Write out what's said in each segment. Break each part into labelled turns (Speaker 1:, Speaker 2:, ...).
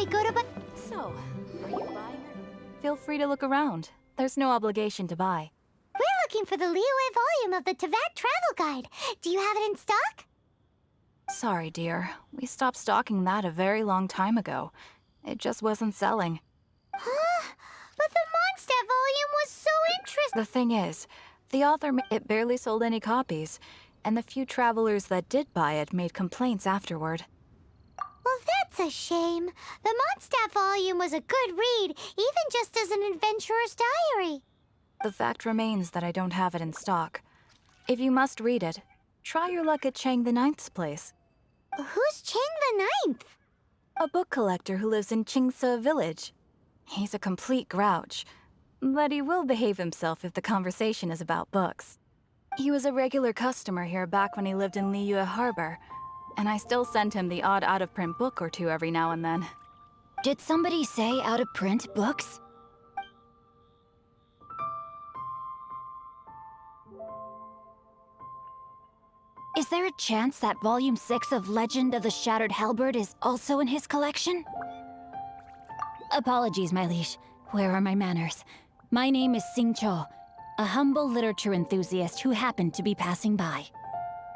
Speaker 1: we go to
Speaker 2: So, are you buying or... Feel free to look around. There's no obligation to buy.
Speaker 1: We're looking for the Liyue volume of the Teyvat travel guide. Do you have it in stock?
Speaker 2: Sorry, dear. We stopped stocking that a very long time ago. It just wasn't selling.
Speaker 1: Huh? But the Mondstadt volume was so interesting.
Speaker 2: The thing is, the author it barely sold any copies, and the few travelers that did buy it made complaints afterward.
Speaker 1: Well, that's a shame. The Mondstadt volume was a good read, even just as an adventurer's diary.
Speaker 2: The fact remains that I don't have it in stock. If you must read it, try your luck at Chang the Ninth's place.
Speaker 1: Who's Chang the Ninth?
Speaker 2: A book collector who lives in Xingqiu village. He's a complete grouch, but he will behave himself if the conversation is about books. He was a regular customer here back when he lived in Liyue Harbor, and I still send him the odd out-of-print book or two every now and then.
Speaker 3: Did somebody say out-of-print books? Is there a chance that Volume 6 of Legend of the Shattered Halberd is also in his collection? Apologies, my liege. Where are my manners? My name is Xingqiu, a humble literature enthusiast who happened to be passing by.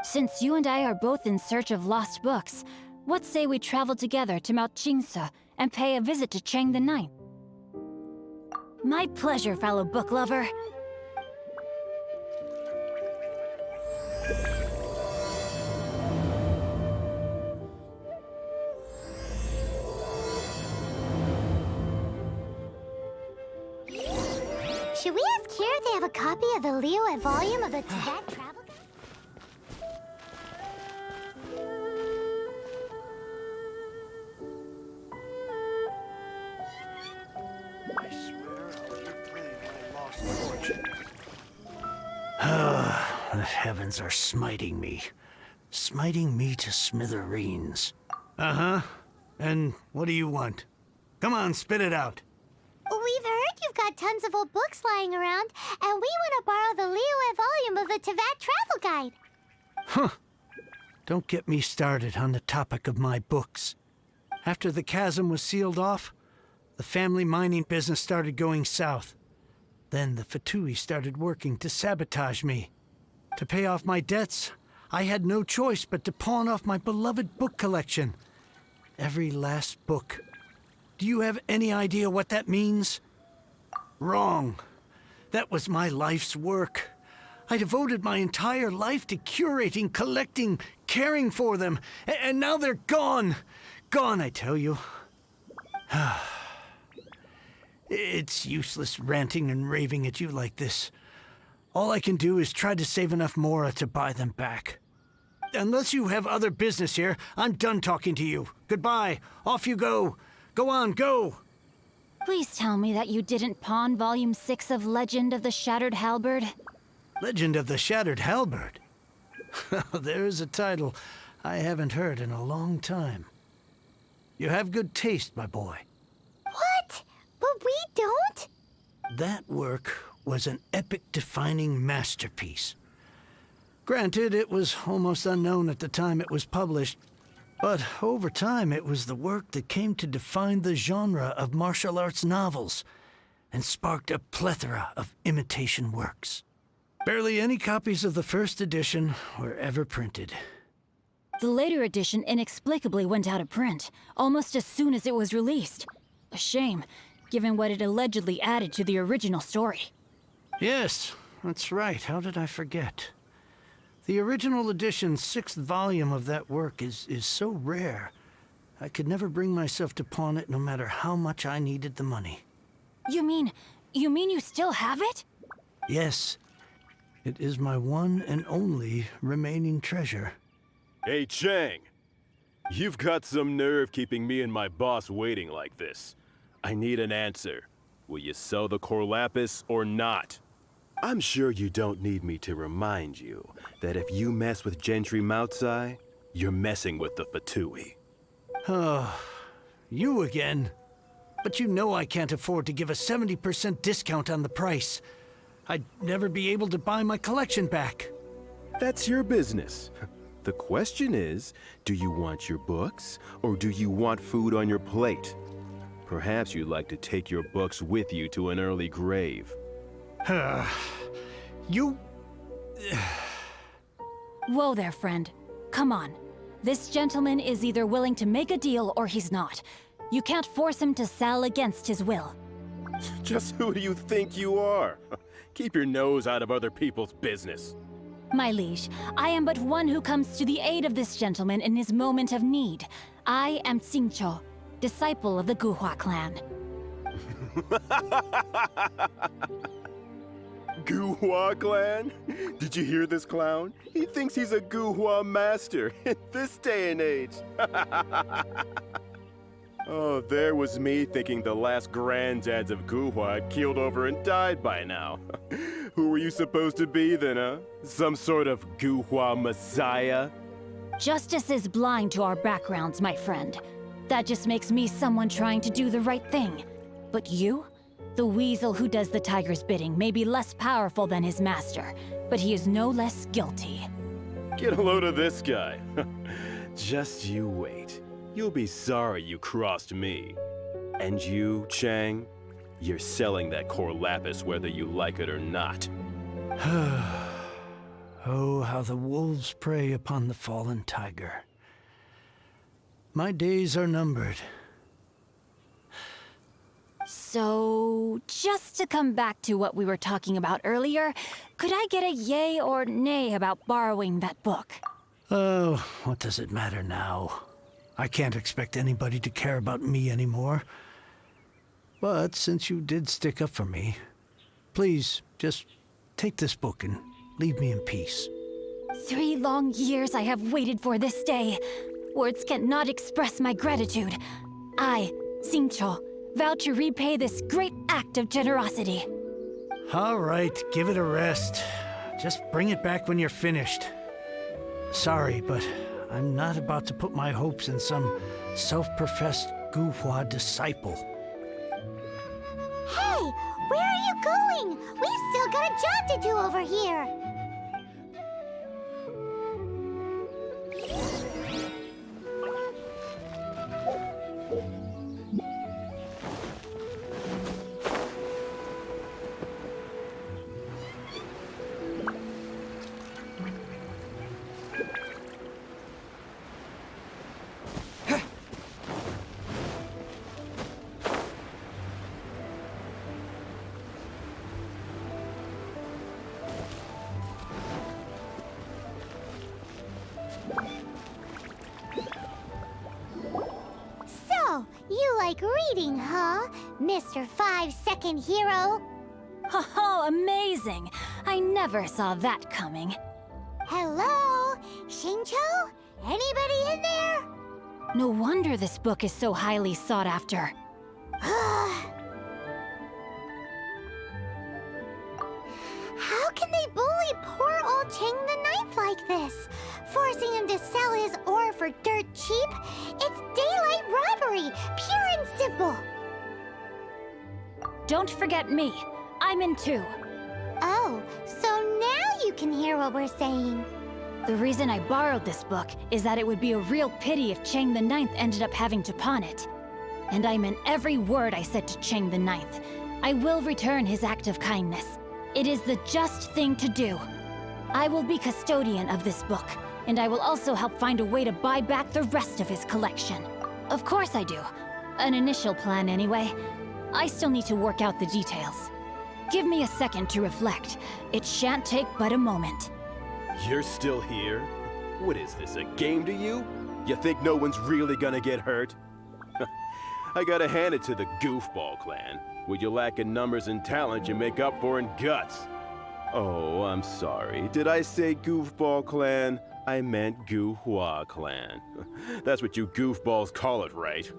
Speaker 3: Since you and I are both in search of lost books, what say we travel together to Mount Qingce and pay a visit to Chang the Ninth? My pleasure, fellow book lover.
Speaker 1: Should we ask here if they have a copy of the Liyue volume of the Teyvat travel guide?
Speaker 4: I swear I'll reclaim my lost fortune. The heavens are smiting me. Smiting me to smithereens. Uh-huh. And what do you want? Come on, spit it out.
Speaker 1: We've heard you've got tons of old books lying around, and we want to borrow the Liyue volume of the Teyvat travel guide.
Speaker 4: Huh. Don't get me started on the topic of my books. After the chasm was sealed off, the family mining business started going south. Then the Fatui started working to sabotage me. To pay off my debts, I had no choice but to pawn off my beloved book collection. Every last book. Do you have any idea what that means? Wrong. That was my life's work. I devoted my entire life to curating, collecting, caring for them, and now they're gone. Gone, I tell you. It's useless ranting and raving at you like this. All I can do is try to save enough mora to buy them back. Unless you have other business here, I'm done talking to you. Goodbye. Off you go. Go on, go!
Speaker 3: Please tell me that you didn't pawn Volume 6 of Legend of the Shattered Halberd.
Speaker 4: Legend of the Shattered Halberd? There's a title I haven't heard in a long time. You have good taste, my boy.
Speaker 1: What? But we don't?
Speaker 4: That work was an epic-defining masterpiece. Granted, it was almost unknown at the time it was published, but over time it was the work that came to define the genre of martial arts novels and sparked a plethora of imitation works. Barely any copies of the first edition were ever printed.
Speaker 3: The later edition inexplicably went out of print, almost as soon as it was released. A shame, given what it allegedly added to the original story.
Speaker 4: Yes, that's right. How did I forget? The original edition's 6th volume of that work is so rare, I could never bring myself to pawn it no matter how much I needed the money.
Speaker 3: You mean you still have it?
Speaker 4: Yes. It is my one and only remaining treasure.
Speaker 5: Hey, Chang. You've got some nerve keeping me and my boss waiting like this. I need an answer. Will you sell the core lapis or not? I'm sure you don't need me to remind you that if you mess with Gentry Moutsai, you're messing with the Fatui.
Speaker 4: Oh, you again. But you know I can't afford to give a 70% discount on the price. I'd never be able to buy my collection back.
Speaker 5: That's your business. The question is, do you want your books, or do you want food on your plate? Perhaps you'd like to take your books with you to an early grave.
Speaker 4: You...
Speaker 3: Whoa there, friend. Come on. This gentleman is either willing to make a deal or he's not. You can't force him to sell against his will.
Speaker 5: Just who do you think you are? Keep your nose out of other people's business.
Speaker 3: My liege, I am but one who comes to the aid of this gentleman in his moment of need. I am Xingqiu, disciple of the Guhua clan.
Speaker 5: Guhua clan? Did you hear this clown? He thinks he's a Guhua master in this day and age. Oh, there was me thinking the last granddads of Guhua had keeled over and died by now. Who were you supposed to be then, huh? Some sort of Guhua messiah?
Speaker 3: Justice is blind to our backgrounds, my friend. That just makes me someone trying to do the right thing. But you? The weasel who does the tiger's bidding may be less powerful than his master, but he is no less guilty.
Speaker 5: Get a load of this guy. Just you wait. You'll be sorry you crossed me. And you, Chang, you're selling that core lapis whether you like it or not.
Speaker 4: Oh, how the wolves prey upon the fallen tiger. My days are numbered.
Speaker 3: So, just to come back to what we were talking about earlier, could I get a yay or nay about borrowing that book?
Speaker 4: Oh, what does it matter now? I can't expect anybody to care about me anymore. But since you did stick up for me, please, just take this book and leave me in peace.
Speaker 3: 3 long years I have waited for this day. Words cannot express my gratitude. I, Xingqiu, vow to repay this great act of generosity.
Speaker 4: All right, give it a rest. Just bring it back when you're finished. Sorry, but I'm not about to put my hopes in some self-professed Guhua disciple.
Speaker 1: Hey, where are you going? We've still got a job to do over here. You like reading, huh, Mr. 5-second hero?
Speaker 3: Oh, amazing! I never saw that coming.
Speaker 1: Hello? Xingqiu? Anybody in there?
Speaker 3: No wonder this book is so highly sought after.
Speaker 1: How can they bully poor old Chang the Ninth like this? Forcing him to sell his ore for dirt cheap? It's daylight robbery, pure and simple.
Speaker 3: Don't forget me. I'm in too.
Speaker 1: Oh, so now you can hear what we're saying.
Speaker 3: The reason I borrowed this book is that it would be a real pity if Chang the Ninth ended up having to pawn it. And I meant every word I said to Chang the Ninth. I will return his act of kindness. It is the just thing to do. I will be custodian of this book, and I will also help find a way to buy back the rest of his collection. Of course I do. An initial plan anyway. I still need to work out the details. Give me a second to reflect. It shan't take but a moment.
Speaker 5: You're still here? What is this, a game to you? You think no one's really gonna get hurt? I gotta hand it to the Goofball clan. What you lack in numbers and talent, you make up for in guts. Oh, I'm sorry. Did I say Goofball clan? I meant Guhua clan. That's what you goofballs call it, right?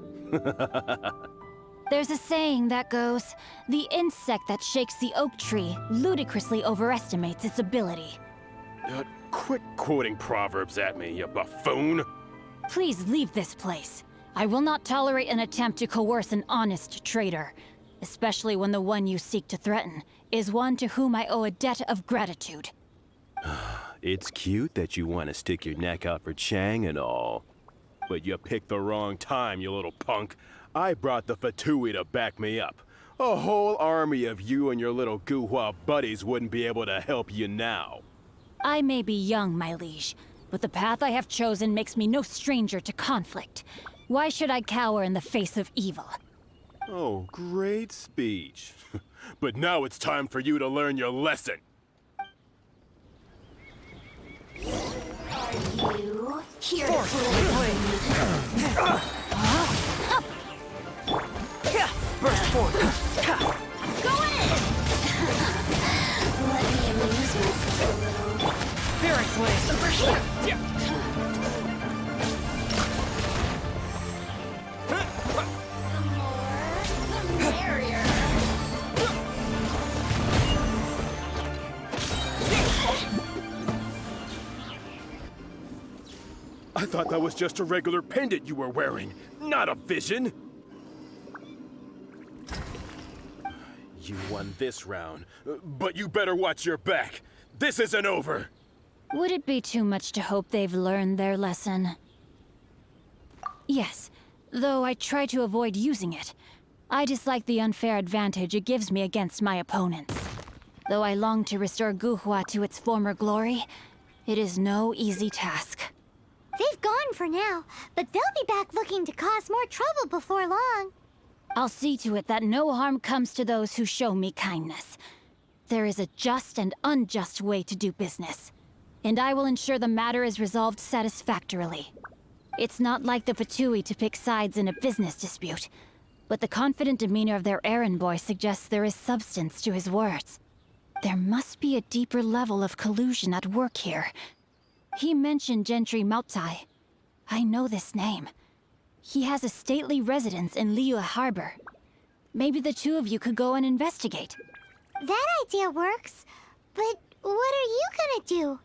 Speaker 3: There's a saying that goes, the insect that shakes the oak tree ludicrously overestimates its ability.
Speaker 5: Quit quoting proverbs at me, you buffoon!
Speaker 3: Please leave this place. I will not tolerate an attempt to coerce an honest trader, especially when the one you seek to threaten is one to whom I owe a debt of gratitude.
Speaker 5: It's cute that you want to stick your neck out for Chang and all. But you picked the wrong time, you little punk. I brought the Fatui to back me up. A whole army of you and your little Guhua buddies wouldn't be able to help you now.
Speaker 3: I may be young, my liege, but the path I have chosen makes me no stranger to conflict. Why should I cower in the face of evil?
Speaker 5: Oh, great speech. But now it's time for you to learn your lesson.
Speaker 1: Are you here to play?
Speaker 6: Burst forth!
Speaker 1: Go in! Let me amuse myself a little.
Speaker 6: Spirit Blade! Over here!
Speaker 1: The merrier.
Speaker 5: I thought that was just a regular pendant you were wearing, not a vision. You won this round, but you better watch your back. This isn't over.
Speaker 3: Would it be too much to hope they've learned their lesson? Yes, though I try to avoid using it. I dislike the unfair advantage it gives me against my opponents. Though I long to restore Guhua to its former glory, it is no easy task.
Speaker 1: They've gone for now, but they'll be back looking to cause more trouble before long.
Speaker 3: I'll see to it that no harm comes to those who show me kindness. There is a just and unjust way to do business, and I will ensure the matter is resolved satisfactorily. It's not like the Fatui to pick sides in a business dispute, but the confident demeanor of their errand boy suggests there is substance to his words. There must be a deeper level of collusion at work here. He mentioned Gentry Maotai. I know this name. He has a stately residence in Liyue Harbor. Maybe the two of you could go and investigate.
Speaker 1: That idea works, but what are you gonna do?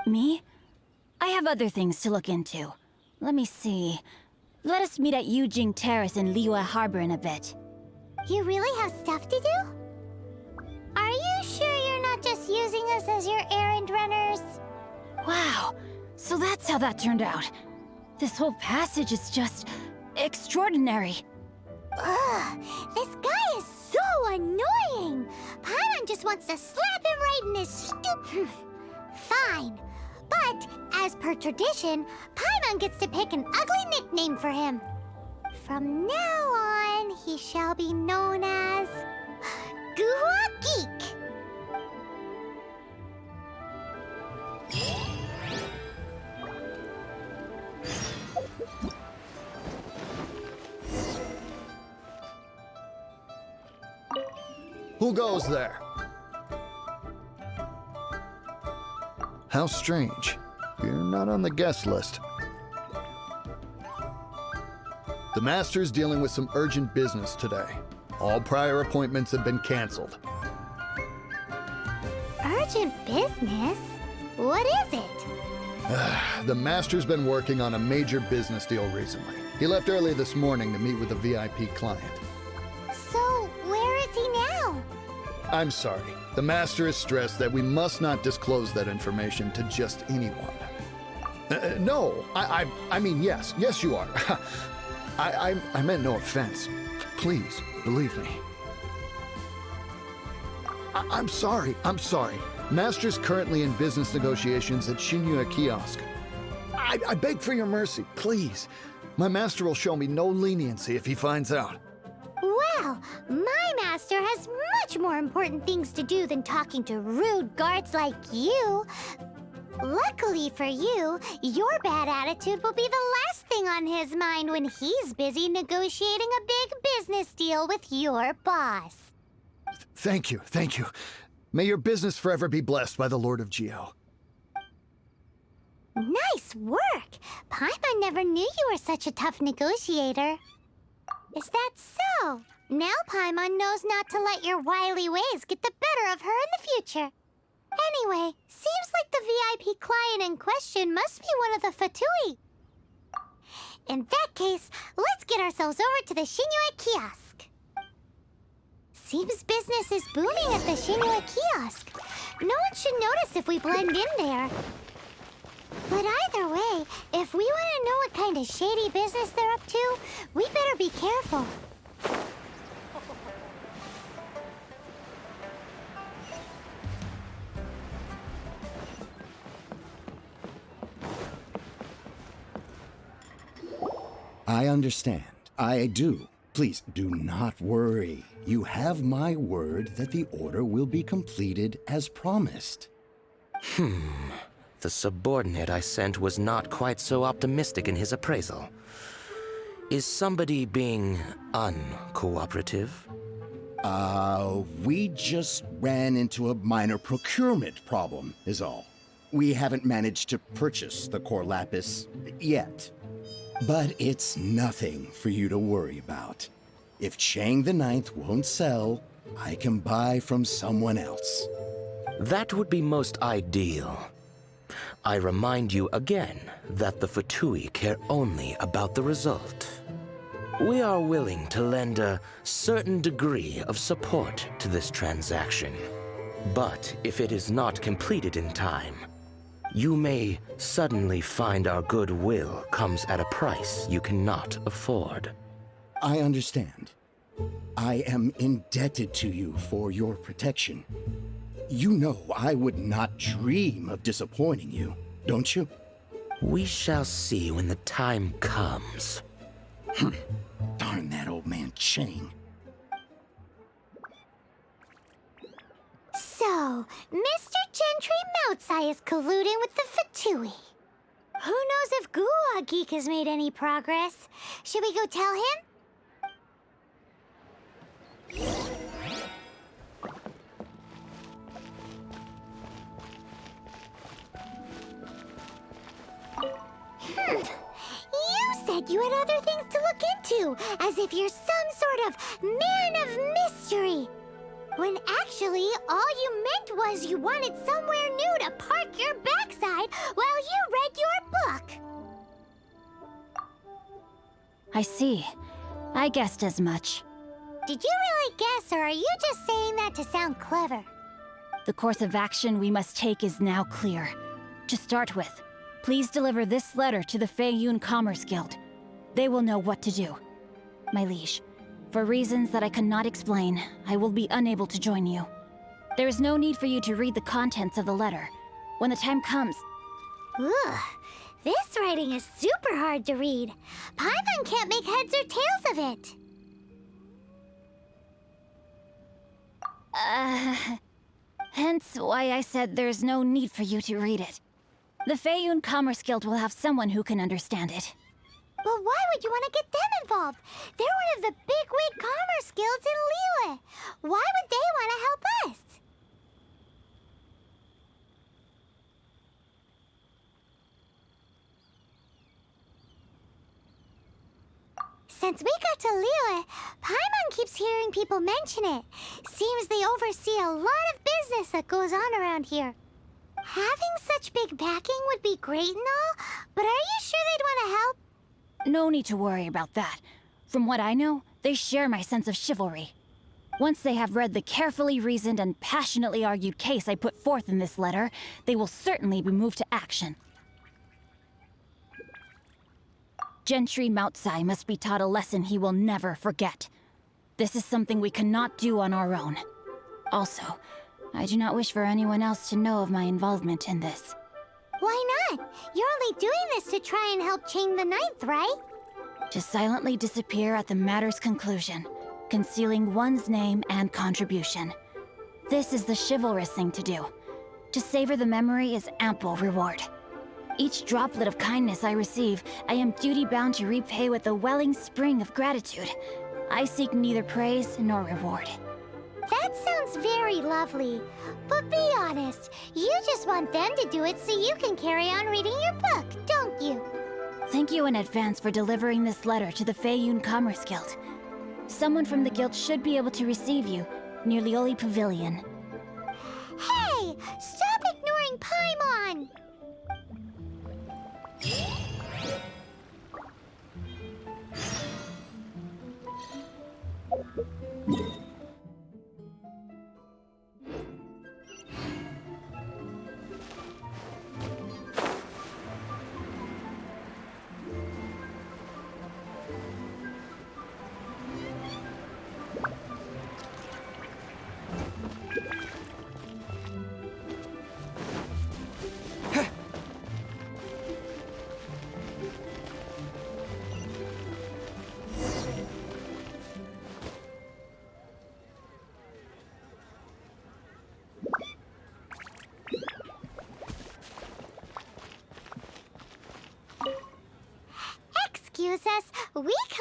Speaker 3: Me? I have other things to look into. Let me see. Let us meet at Yujing Terrace in Liyue Harbor in a bit.
Speaker 1: You really have stuff to do? Are you sure you're not just using us as your errand runners?
Speaker 3: Wow, so that's how that turned out. This whole passage is just extraordinary.
Speaker 1: Ugh, this guy is so annoying! Paimon just wants to slap him right in his stupid... Fine. But, as per tradition, Paimon gets to pick an ugly nickname for him. From now on, he shall be known as... Guhua Geek!
Speaker 7: Who goes there? How strange. You're not on the guest list. The Master's dealing with some urgent business today. All prior appointments have been canceled.
Speaker 1: Urgent business? What is it?
Speaker 7: The Master's been working on a major business deal recently. He left early this morning to meet with a VIP client.
Speaker 1: So, where is he now?
Speaker 7: I'm sorry. The Master is stressed that we must not disclose that information to just anyone. No, I mean, yes. Yes, you are. I meant no offense. Please, believe me. I'm sorry. Master's currently in business negotiations at Xingqiu Kiosk. I beg for your mercy, please. My master will show me no leniency if he finds out.
Speaker 1: Well, my master has much more important things to do than talking to rude guards like you. Luckily for you, your bad attitude will be the last thing on his mind when he's busy negotiating a big business deal with your boss.
Speaker 7: Thank you. May your business forever be blessed by the Lord of Geo.
Speaker 1: Nice work! Paimon never knew you were such a tough negotiator. Is that so? Now Paimon knows not to let your wily ways get the better of her in the future. Anyway, seems like the VIP client in question must be one of the Fatui. In that case, let's get ourselves over to the Xingqiu Kiosk. Seems business is booming at the Xingqiu Kiosk. No one should notice if we blend in there. But either way, if we want to know what kind of shady business they're up to, we better be careful.
Speaker 8: I understand. I do. Please do not worry. You have my word that the order will be completed as promised.
Speaker 9: The subordinate I sent was not quite so optimistic in his appraisal. Is somebody being uncooperative?
Speaker 8: We just ran into a minor procurement problem, is all. We haven't managed to purchase the core lapis yet. But it's nothing for you to worry about. If Chang the Ninth won't sell, I can buy from someone else.
Speaker 9: That would be most ideal. I remind you again that the Fatui care only about the result. We are willing to lend a certain degree of support to this transaction. But if it is not completed in time, you may suddenly find our goodwill comes at a price you cannot afford.
Speaker 8: I understand. I am indebted to you for your protection. You know I would not dream of disappointing you, don't you?
Speaker 9: We shall see when the time comes.
Speaker 8: Darn that old man Chang.
Speaker 1: So, Mr. Gentry Moutsai is colluding with the Fatui. Who knows if Gua Geek has made any progress? Should we go tell him? You said you had other things to look into, as if you're some sort of man of mystery. When actually, all you meant was you wanted somewhere new to park your backside while you read your book.
Speaker 3: I see. I guessed as much.
Speaker 1: Did you really guess, or are you just saying that to sound clever?
Speaker 3: The course of action we must take is now clear. To start with, please deliver this letter to the Feiyun Commerce Guild. They will know what to do. My liege, for reasons that I cannot explain, I will be unable to join you. There is no need for you to read the contents of the letter. When the time comes...
Speaker 1: Ugh, this writing is super hard to read. Paimon can't make heads or tails of it.
Speaker 3: Hence why I said there's no need for you to read it. The Feiyun Commerce Guild will have someone who can understand it.
Speaker 1: But why would you want to get them involved? They're one of the bigwig commerce guilds in Liyue. Why would they want to help us? Since we got to Liyue, Paimon keeps hearing people mention it. Seems they oversee a lot of business that goes on around here. Having such big backing would be great and all, but are you sure they'd want to help?
Speaker 3: No need to worry about that. From what I know, they share my sense of chivalry. Once they have read the carefully reasoned and passionately argued case I put forth in this letter, they will certainly be moved to action. Gentry Moutsai must be taught a lesson he will never forget. This is something we cannot do on our own. Also, I do not wish for anyone else to know of my involvement in this.
Speaker 1: Why not? You're only doing this to try and help Chang the Ninth, right?
Speaker 3: To silently disappear at the matter's conclusion, concealing one's name and contribution. This is the chivalrous thing to do. To savor the memory is ample reward. Each droplet of kindness I receive, I am duty-bound to repay with a welling spring of gratitude. I seek neither praise nor reward.
Speaker 1: That sounds very lovely. But be honest, you just want them to do it so you can carry on reading your book, don't you?
Speaker 3: Thank you in advance for delivering this letter to the Feiyun Commerce Guild. Someone from the guild should be able to receive you near Lioli Pavilion.
Speaker 1: Hey! Stop ignoring Paimon!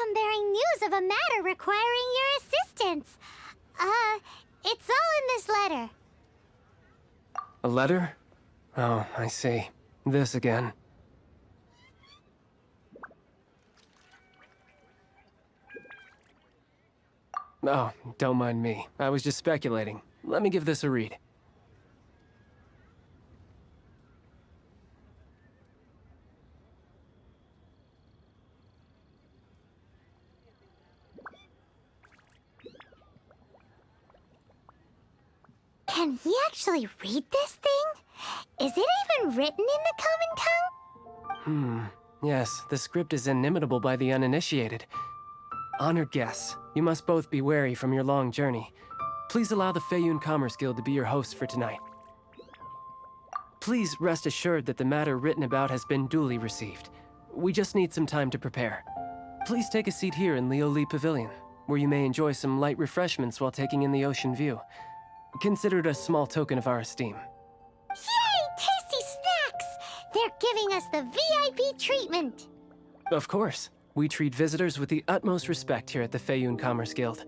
Speaker 1: am bearing news of a matter requiring your assistance. It's all in this letter.
Speaker 6: A letter? Oh, I see. This again. Oh, don't mind me. I was just speculating. Let me give this a read.
Speaker 1: Can we actually read this thing? Is it even written in the common tongue?
Speaker 6: Yes, the script is inimitable by the uninitiated. Honored guests, you must both be wary from your long journey. Please allow the Feiyun Commerce Guild to be your host for tonight. Please rest assured that the matter written about has been duly received. We just need some time to prepare. Please take a seat here in Leo Li Pavilion, where you may enjoy some light refreshments while taking in the ocean view. Consider it a small token of our esteem.
Speaker 1: Yay! Tasty snacks! They're giving us the VIP treatment.
Speaker 6: Of course. We treat visitors with the utmost respect here at the Feiyun Commerce Guild.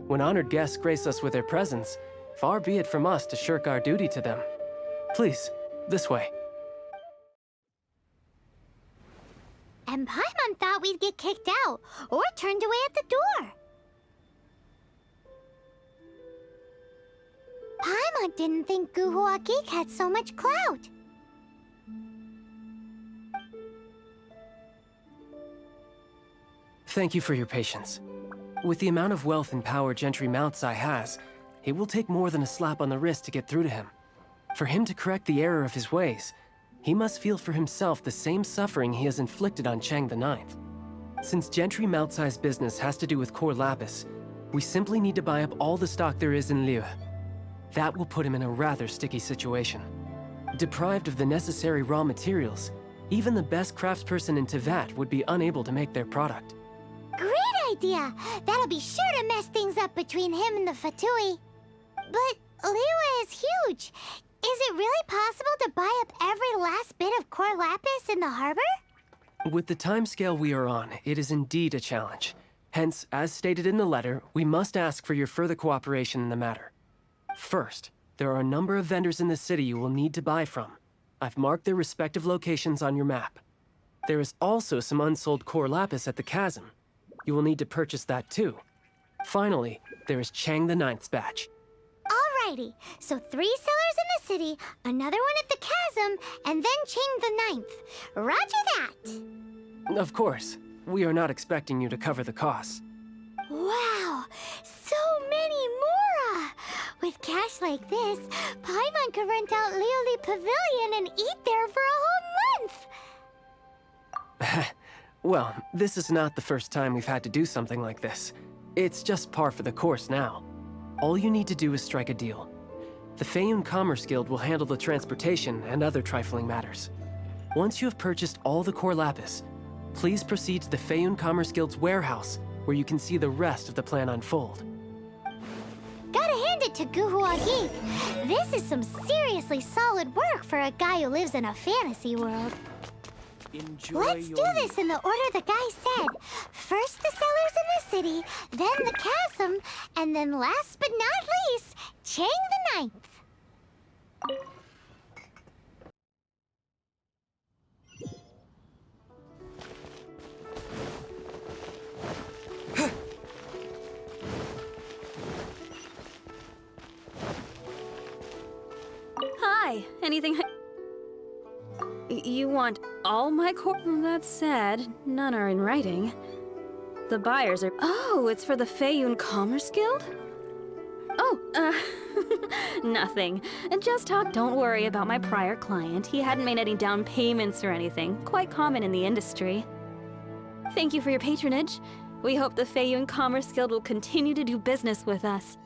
Speaker 6: When honored guests grace us with their presence, far be it from us to shirk our duty to them. Please, this way.
Speaker 1: And Paimon thought we'd get kicked out, or turned away at the door. Paimon didn't think Guhua Geek had so much clout.
Speaker 6: Thank you for your patience. With the amount of wealth and power Gentry Moutsai has, it will take more than a slap on the wrist to get through to him. For him to correct the error of his ways, he must feel for himself the same suffering he has inflicted on Chang the Ninth. Since Gentry Moutsai's business has to do with core lapis, we simply need to buy up all the stock there is in Liyue. That will put him in a rather sticky situation. Deprived of the necessary raw materials, even the best craftsperson in Teyvat would be unable to make their product.
Speaker 1: Great idea! That'll be sure to mess things up between him and the Fatui. But Liyue is huge. Is it really possible to buy up every last bit of core lapis in the harbor?
Speaker 6: With the timescale we are on, it is indeed a challenge. Hence, as stated in the letter, we must ask for your further cooperation in the matter. First, there are a number of vendors in the city you will need to buy from. I've marked their respective locations on your map. There is also some unsold core lapis at the chasm. You will need to purchase that too. Finally, there is Chang the Ninth's batch.
Speaker 1: Alrighty, so 3 sellers in the city, another one at the chasm, and then Chang the Ninth. Roger that!
Speaker 6: Of course, we are not expecting you to cover the costs.
Speaker 1: Wow, so many mora! With cash like this, Paimon could rent out Lioli Pavilion and eat there for a whole month!
Speaker 6: Well, this is not the first time we've had to do something like this. It's just par for the course now. All you need to do is strike a deal. The Feiyun Commerce Guild will handle the transportation and other trifling matters. Once you have purchased all the core lapis, please proceed to the Feiyun Commerce Guild's warehouse, where you can see the rest of the plan unfold.
Speaker 1: Gotta hand it to Guhua Geek. This is some seriously solid work for a guy who lives in a fantasy world. Let's do this in the order the guy said. First the sellers in the city, then the chasm, and then last but not least, Chang the Ninth.
Speaker 2: Hi, anything? You want all my core? That's sad. None are in writing. The buyers are. Oh, it's for the Feiyun Commerce Guild? Oh, nothing. Just talk. Don't worry about my prior client. He hadn't made any down payments or anything. Quite common in the industry. Thank you for your patronage. We hope the Feiyun Commerce Guild will continue to do business with us.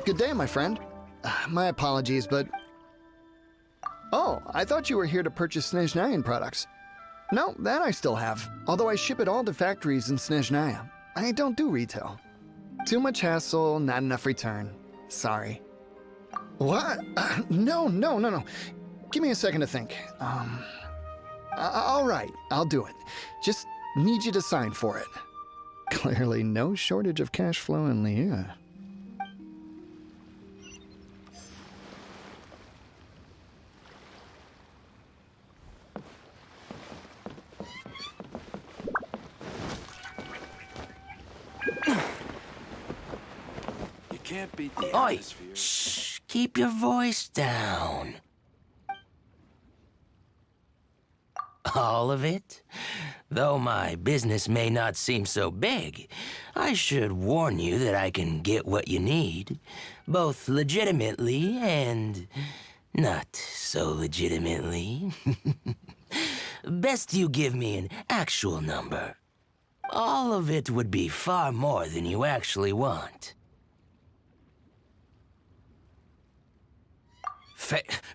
Speaker 7: Good day, my friend. My apologies, but... Oh, I thought you were here to purchase Snezhnayan products. No, that I still have, although I ship it all to factories in Snezhnaya. I don't do retail. Too much hassle, not enough return. Sorry. What? No. Give me a second to think. All right, I'll do it. Just need you to sign for it. Clearly no shortage of cash flow in Liyue.
Speaker 10: Can't beat the
Speaker 9: Oi!
Speaker 10: atmosphere.
Speaker 9: Shh! Keep your voice down. All of it? Though my business may not seem so big, I should warn you that I can get what you need, both legitimately and not so legitimately. Best you give me an actual number. All of it would be far more than you actually want.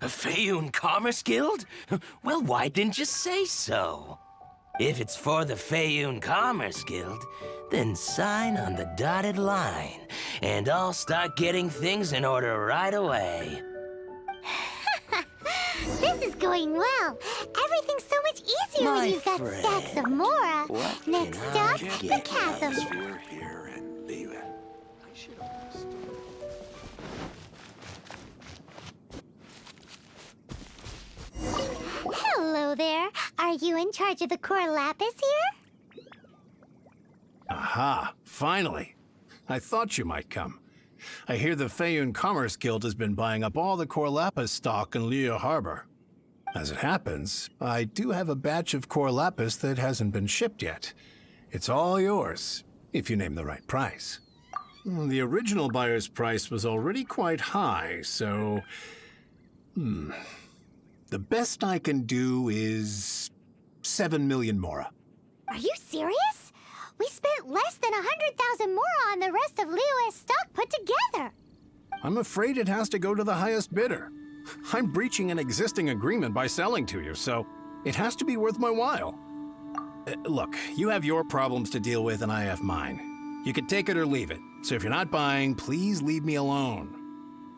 Speaker 9: Feiyun Commerce Guild? Well, why didn't you say so? If it's for the Feiyun Commerce Guild, then sign on the dotted line, and I'll start getting things in order right away.
Speaker 1: This is going well. Everything's so much easier
Speaker 9: My
Speaker 1: when you've got
Speaker 9: friend,
Speaker 1: stacks of Mora.
Speaker 9: what
Speaker 1: Next
Speaker 9: can I
Speaker 1: up,
Speaker 9: get
Speaker 1: the
Speaker 9: you?
Speaker 1: chasm.
Speaker 10: Atmosphere here and leave it. I should have understood.
Speaker 1: Hello there. Are you in charge of the core lapis here?
Speaker 11: Aha, finally. I thought you might come. I hear the Feiyun Commerce Guild has been buying up all the Core Lapis stock in Liyue Harbor. As it happens, I do have a batch of Core Lapis that hasn't been shipped yet. It's all yours, if you name the right price. The original buyer's price was already quite high, so... The best I can do is 7 million Mora.
Speaker 1: Are you serious? We spent less than 100,000 Mora on the rest of Liyue's stock put together.
Speaker 11: I'm afraid it has to go to the highest bidder. I'm breaching an existing agreement by selling to you, so it has to be worth my while. Look, you have your problems to deal with and I have mine. You can take it or leave it, so if you're not buying, please leave me alone.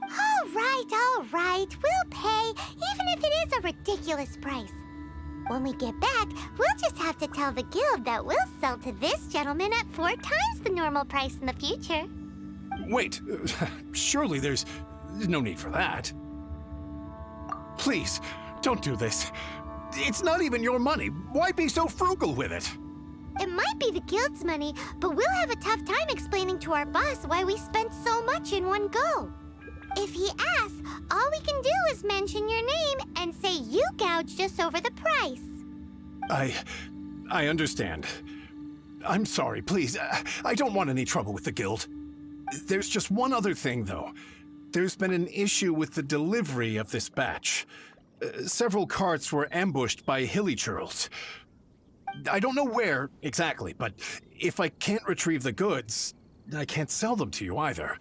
Speaker 1: All right. We'll pay, even if it is a ridiculous price. When we get back, we'll just have to tell the guild that we'll sell to this gentleman at 4 times the normal price in the future.
Speaker 11: Wait, surely there's no need for that. Please, don't do this. It's not even your money. Why be so frugal with it?
Speaker 1: It might be the guild's money, but we'll have a tough time explaining to our boss why we spent so much in one go. If he asks, all we can do is mention your name and say you gouged us over the price.
Speaker 11: I understand. I'm sorry, please. I don't want any trouble with the guild. There's just one other thing, though. There's been an issue with the delivery of this batch. Several carts were ambushed by hilly churls. I don't know where exactly, but if I can't retrieve the goods, I can't sell them to you either.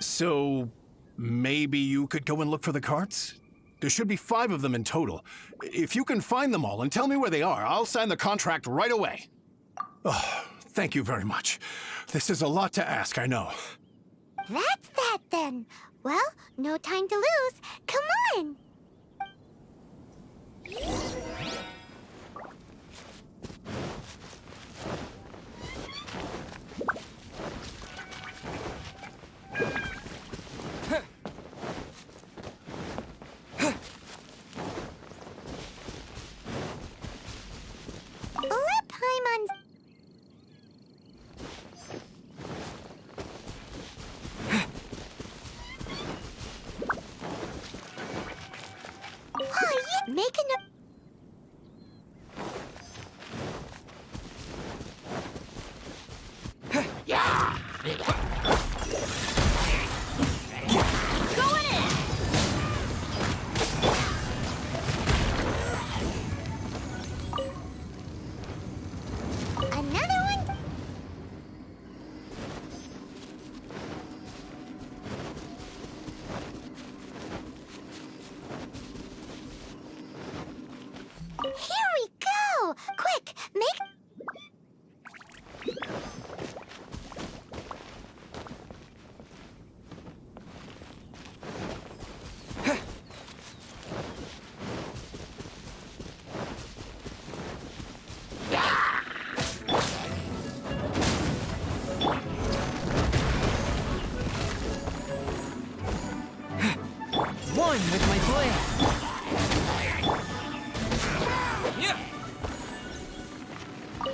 Speaker 11: So, maybe you could go and look for the carts? There should be 5 of them in total. If you can find them all and tell me where they are, I'll sign the contract right away. Oh, thank you very much. This is a lot to ask, I know.
Speaker 1: That's that then. Well, no time to lose. Come on. Let Paimon... Oh, yeah. Make a... Here we go! Quick, make...
Speaker 6: One with my blade.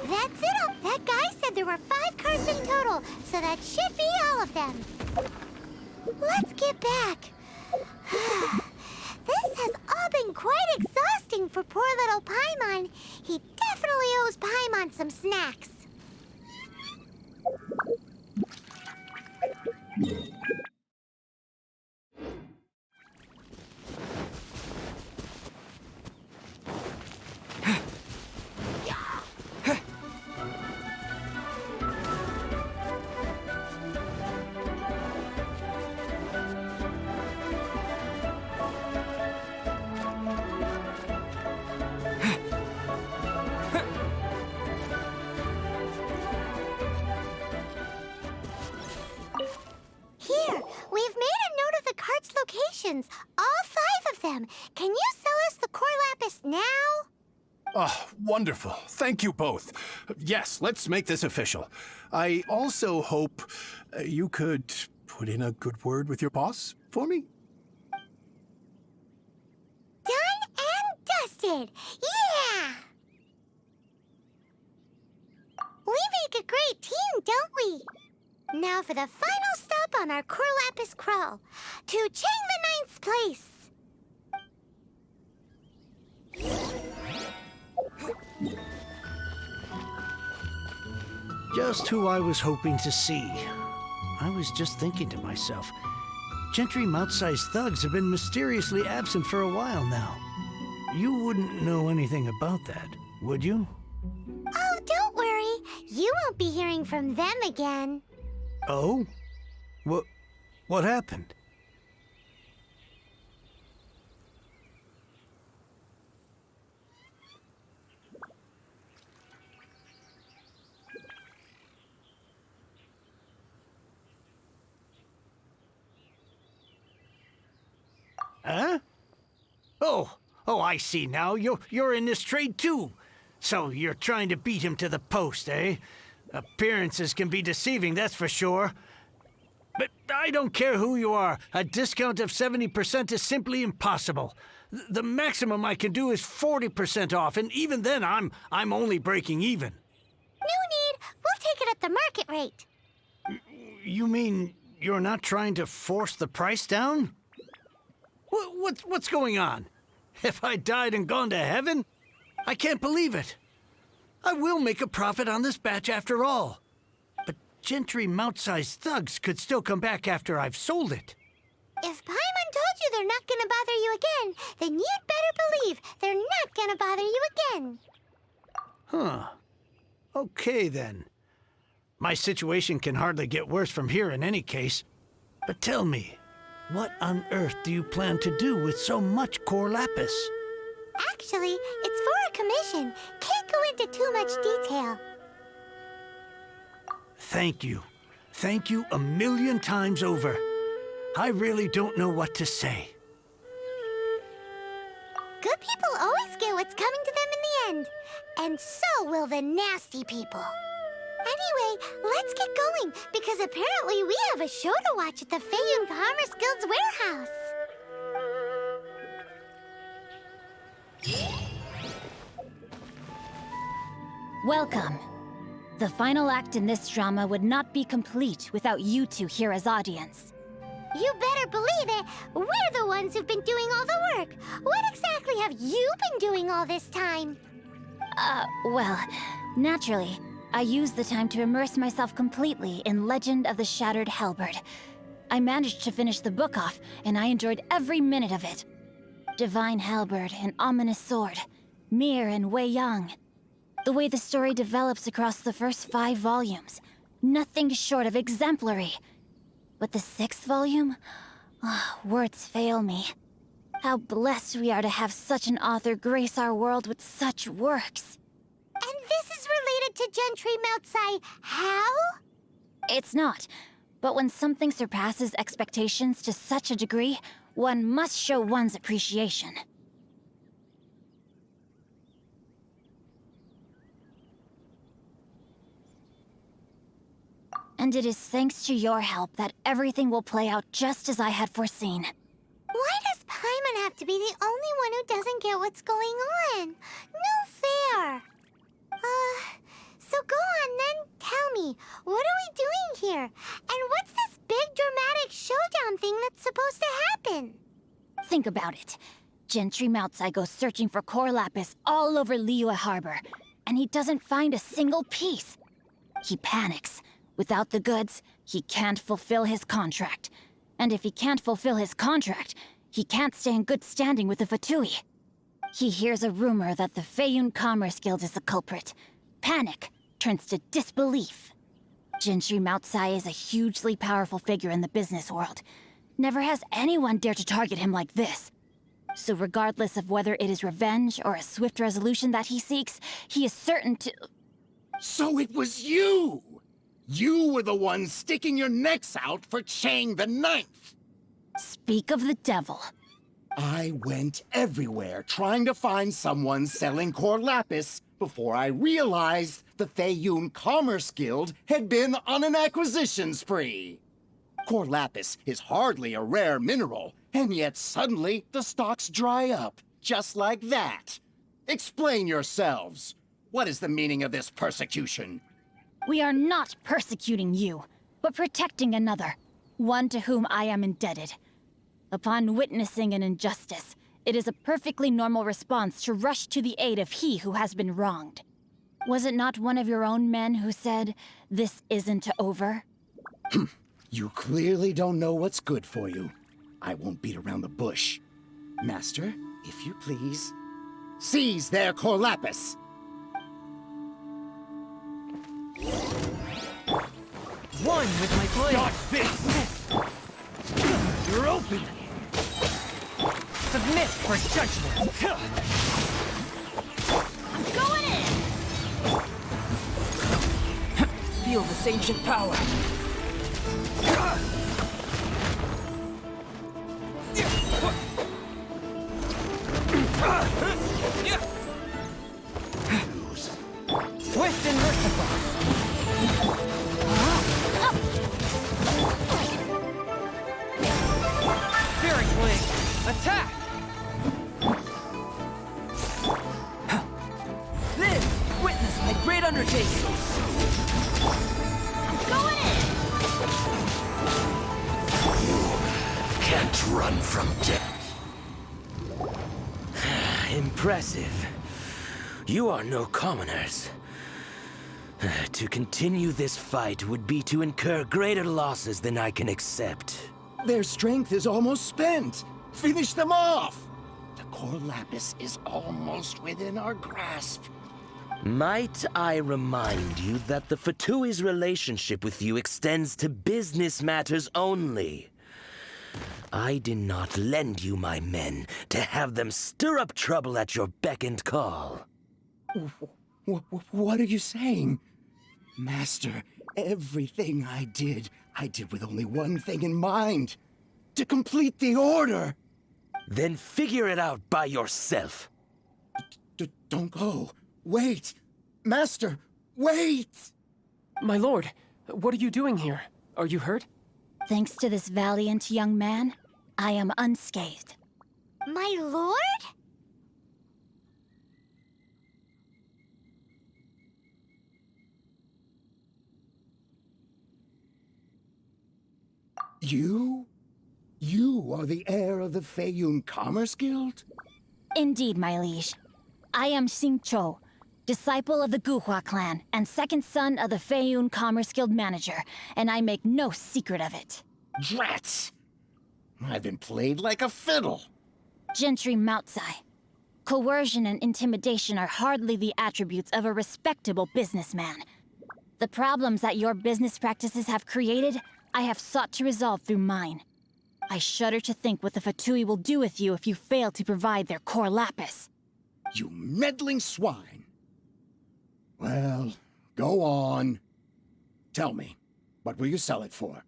Speaker 1: That's it! That guy said there were 5 cards in total, so that should be all of them. Let's get back. This has all been quite exhausting for poor little Paimon. He definitely owes Paimon some snacks. Here, we've made a note of the card's locations, all 5 of them. Can you sell us the core lapis now?
Speaker 11: Oh, wonderful. Thank you both. Yes, let's make this official. I also hope you could put in a good word with your boss for me.
Speaker 1: Done and dusted! Yeah! We make a great team, don't we? Now for the final stop on our core lapis crawl, to Chang the Ninth's place.
Speaker 4: Just who I was hoping to see. I was just thinking to myself, gentry mouth-sized thugs have been mysteriously absent for a while now. You wouldn't know anything about that, would you?
Speaker 1: Oh, don't worry. You won't be hearing from them again.
Speaker 4: Oh? What happened? Huh? Oh, I see now. You're in this trade too. So you're trying to beat him to the post, eh? Appearances can be deceiving, that's for sure. But I don't care who you are. A discount of 70% is simply impossible. The maximum I can do is 40% off, and even then I'm only breaking even.
Speaker 1: No need. We'll take it at the market rate.
Speaker 4: You mean you're not trying to force the price down? What's going on? Have I died and gone to heaven? I can't believe it. I will make a profit on this batch after all. But gentry mouth-sized thugs could still come back after I've sold it.
Speaker 1: If Paimon told you they're not gonna bother you again, then you'd better believe they're not gonna bother you again.
Speaker 4: Huh. Okay, then. My situation can hardly get worse from here in any case. But tell me, what on earth do you plan to do with so much core lapis?
Speaker 1: Actually, it's for a commission. Can't go into too much detail.
Speaker 4: Thank you. Thank you a million times over. I really don't know what to say.
Speaker 1: Good people always get what's coming to them in the end. And so will the nasty people. Anyway, let's get going, because apparently we have a show to watch at the Feiyun Commerce Guild's warehouse.
Speaker 3: Welcome. The final act in this drama would not be complete without you two here as audience.
Speaker 1: You better believe it. We're the ones who've been doing all the work. What exactly have you been doing all this time?
Speaker 3: Well, naturally, I used the time to immerse myself completely in Legend of the Shattered Halberd. I managed to finish the book off, and I enjoyed every minute of it. Divine Halberd, an ominous sword. Mir and Wei Yang. The way the story develops across the first 5 volumes. Nothing short of exemplary. But the 6th volume? Words fail me. How blessed we are to have such an author grace our world with such works.
Speaker 1: And this is related to Gentry Moutsai. How?
Speaker 3: It's not. But when something surpasses expectations to such a degree, one must show one's appreciation. And it is thanks to your help that everything will play out just as I had foreseen.
Speaker 1: Why does Paimon have to be the only one who doesn't get what's going on? No fair. So go on then, tell me, what are we doing here? And what's this big dramatic showdown thing that's supposed to happen?
Speaker 3: Think about it. Gentry Moutsai goes searching for core lapis all over Liyue Harbor, and he doesn't find a single piece. He panics. Without the goods, he can't fulfill his contract. And if he can't fulfill his contract, he can't stay in good standing with the Fatui. He hears a rumor that the Feiyun Commerce Guild is the culprit. Panic turns to disbelief. Gentry Moutsai is a hugely powerful figure in the business world. Never has anyone dared to target him like this. So regardless of whether it is revenge or a swift resolution that he seeks, he is certain to...
Speaker 8: So it was you! You were the one sticking your necks out for Chang the Ninth!
Speaker 3: Speak of the devil.
Speaker 8: I went everywhere trying to find someone selling core lapis before I realized the Feiyun Commerce Guild had been on an acquisition spree. Core lapis is hardly a rare mineral, and yet suddenly the stocks dry up, just like that. Explain yourselves. What is the meaning of this persecution?
Speaker 3: We are not persecuting you, but protecting another, one to whom I am indebted. Upon witnessing an injustice, it is a perfectly normal response to rush to the aid of he who has been wronged. Was it not one of your own men who said, "This isn't over"?
Speaker 8: You clearly don't know what's good for you. I won't beat around the bush. Master, if you please, seize their core lapis!
Speaker 6: One with my blade!
Speaker 11: Got this! You're open!
Speaker 6: Submit for judgment!
Speaker 1: Going in!
Speaker 6: Feel this ancient power! Swift and merciful! Spirit Blade! Attack! Live! Witness my great undertaking!
Speaker 1: Going in!
Speaker 9: Can't run from death. Impressive. You are no commoners. To continue this fight would be to incur greater losses than I can accept.
Speaker 8: Their strength is almost spent. Finish them off! The core lapis is almost within our grasp.
Speaker 9: Might I remind you that the Fatui's relationship with you extends to business matters only? I did not lend you my men to have them stir up trouble at your beck and call.
Speaker 8: What are you saying? Master, everything I did with only one thing in mind. To complete the order.
Speaker 9: Then figure it out by yourself.
Speaker 8: Don't go. Wait. Master, wait!
Speaker 6: My lord, what are you doing here? Are you hurt?
Speaker 3: Thanks to this valiant young man, I am unscathed.
Speaker 1: My lord?
Speaker 8: You? You are the heir of the Feiyun Commerce Guild?
Speaker 3: Indeed, my liege. I am Xingqiu, disciple of the Guhua clan and second son of the Feiyun Commerce Guild manager, and I make no secret of it.
Speaker 8: Drats! I've been played like a fiddle.
Speaker 3: Gentry Moutsai. Coercion and intimidation are hardly the attributes of a respectable businessman. The problems that your business practices have created, I have sought to resolve through mine. I shudder to think what the Fatui will do with you if you fail to provide their core lapis.
Speaker 8: You meddling swine. Well, go on. Tell me, what will you sell it for?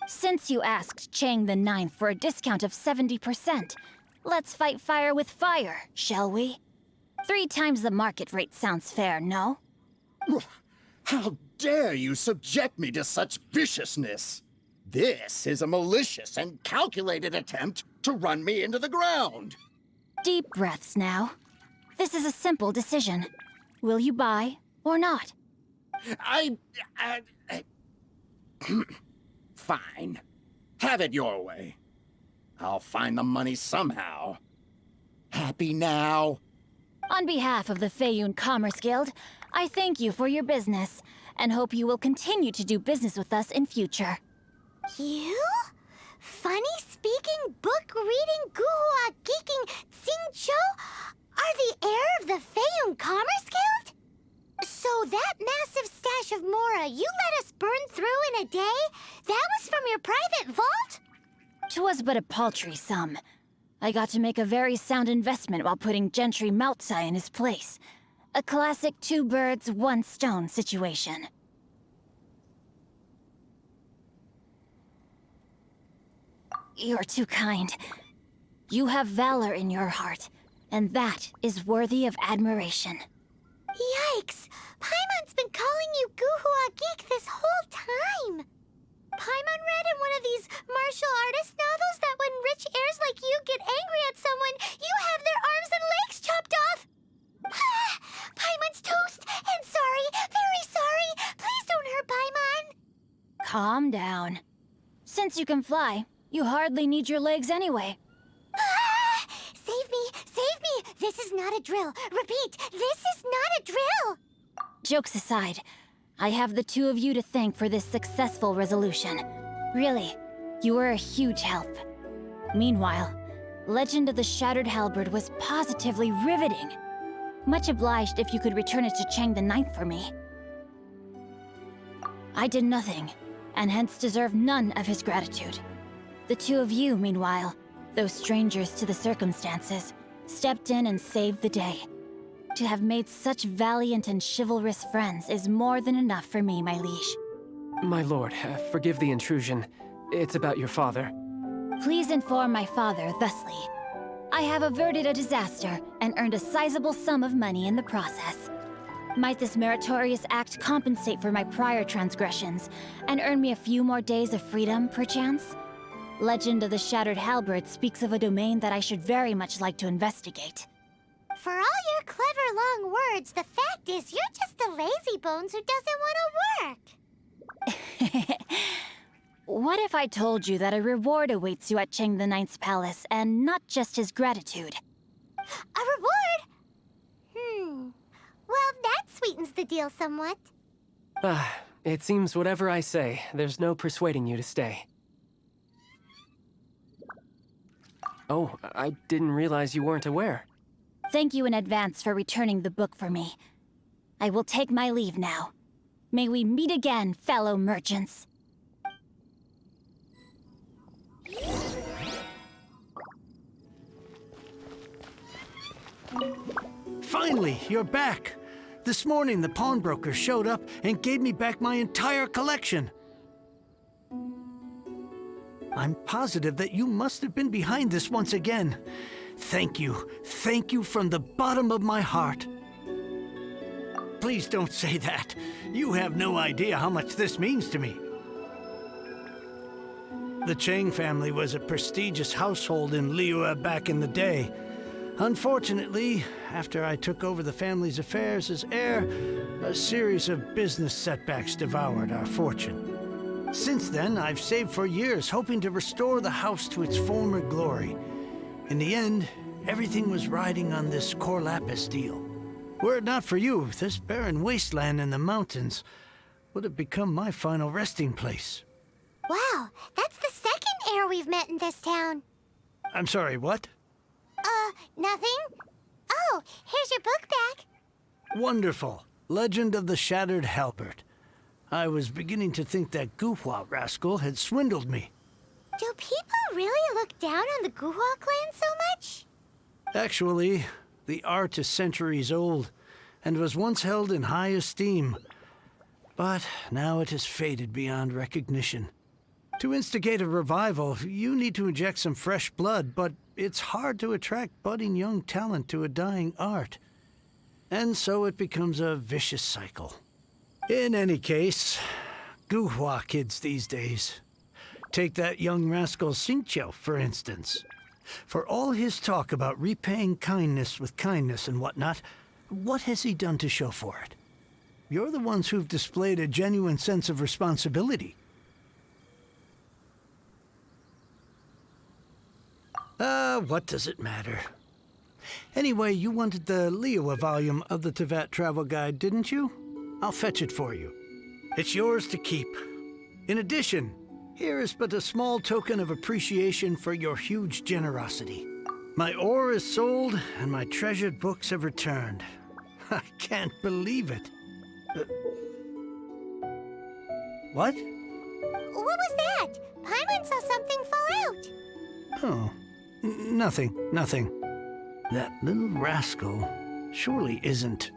Speaker 3: Since you asked Chang the Ninth for a discount of 70%, let's fight fire with fire, shall we? 3 times the market rate sounds fair, no?
Speaker 8: How dare you subject me to such viciousness? This is a malicious and calculated attempt to run me into the ground.
Speaker 3: Deep breaths now. This is a simple decision. Will you buy or not?
Speaker 8: Fine. Have it your way. I'll find the money somehow. Happy now?
Speaker 3: On behalf of the Feiyun Commerce Guild, I thank you for your business, and hope you will continue to do business with us in future.
Speaker 1: You? Funny-speaking, book-reading, guhua geeking Xingqiu are the heir of the Feiyun Commerce Guild? So that massive stash of Mora you let us burn through in a day? That was from your private vault?
Speaker 3: 'Twas but a paltry sum. I got to make a very sound investment while putting Gentry Moutsai in his place. A classic 2 birds, 1 stone situation. You're too kind. You have valor in your heart, and that is worthy of admiration.
Speaker 1: Yikes! Paimon's been calling you Guhua Geek this whole time! Paimon read in one of these martial artist novels that when rich heirs like you get angry at someone, you have their arms and legs chopped off! Paimon's toast! And sorry, very sorry! Please don't hurt Paimon!
Speaker 3: Calm down. Since you can fly, you hardly need your legs anyway.
Speaker 1: Save me! Save me! This is not a drill! Repeat, this is not a drill!
Speaker 3: Jokes aside, I have the 2 of you to thank for this successful resolution. Really, you were a huge help. Meanwhile, Legend of the Shattered Halberd was positively riveting. Much obliged if you could return it to Chang the Ninth for me. I did nothing, and hence deserve none of his gratitude. The 2 of you, meanwhile, though strangers to the circumstances, stepped in and saved the day. To have made such valiant and chivalrous friends is more than enough for me, my liege.
Speaker 6: My lord, forgive the intrusion. It's about your father.
Speaker 3: Please inform my father thusly. I have averted a disaster and earned a sizable sum of money in the process. Might this meritorious act compensate for my prior transgressions and earn me a few more days of freedom, perchance? Legend of the Shattered Halberd speaks of a domain that I should very much like to investigate.
Speaker 1: For all your clever long words, the fact is you're just a lazy bones who doesn't want to work.
Speaker 3: What if I told you that a reward awaits you at Chang the Ninth's palace, and not just his gratitude?
Speaker 1: A reward? Well, that sweetens the deal somewhat.
Speaker 6: It seems whatever I say, there's no persuading you to stay. Oh, I didn't realize you weren't aware.
Speaker 3: Thank you in advance for returning the book for me. I will take my leave now. May we meet again, fellow merchants.
Speaker 4: Finally, you're back. This morning, the pawnbroker showed up and gave me back my entire collection. I'm positive that you must have been behind this once again. Thank you. Thank you from the bottom of my heart. Please don't say that. You have no idea how much this means to me. The Chang family was a prestigious household in Liyue back in the day. Unfortunately, after I took over the family's affairs as heir, a series of business setbacks devoured our fortune. Since then, I've saved for years, hoping to restore the house to its former glory. In the end, everything was riding on this core lapis deal. Were it not for you, this barren wasteland in the mountains would have become my final resting place.
Speaker 1: Wow, that's the second heir we've met in this town.
Speaker 4: I'm sorry, what?
Speaker 1: Nothing? Oh, here's your book back.
Speaker 4: Wonderful. Legend of the Shattered Halberd. I was beginning to think that Guhua rascal had swindled me.
Speaker 1: Do people really look down on the Guhua clan so much?
Speaker 4: Actually, the art is centuries old and was once held in high esteem. But now it has faded beyond recognition. To instigate a revival, you need to inject some fresh blood, but it's hard to attract budding young talent to a dying art. And so it becomes a vicious cycle. In any case, Guhua kids these days. Take that young rascal Xingqiu, for instance. For all his talk about repaying kindness with kindness and whatnot, what has he done to show for it? You're the ones who've displayed a genuine sense of responsibility. What does it matter? Anyway, you wanted the Liyue volume of the Teyvat travel guide, didn't you? I'll fetch it for you. It's yours to keep. In addition, here is but a small token of appreciation for your huge generosity. My ore is sold, and my treasured books have returned. I can't believe it. What?
Speaker 1: What was that? Paimon saw something fall out.
Speaker 4: Oh, nothing. That little rascal surely isn't...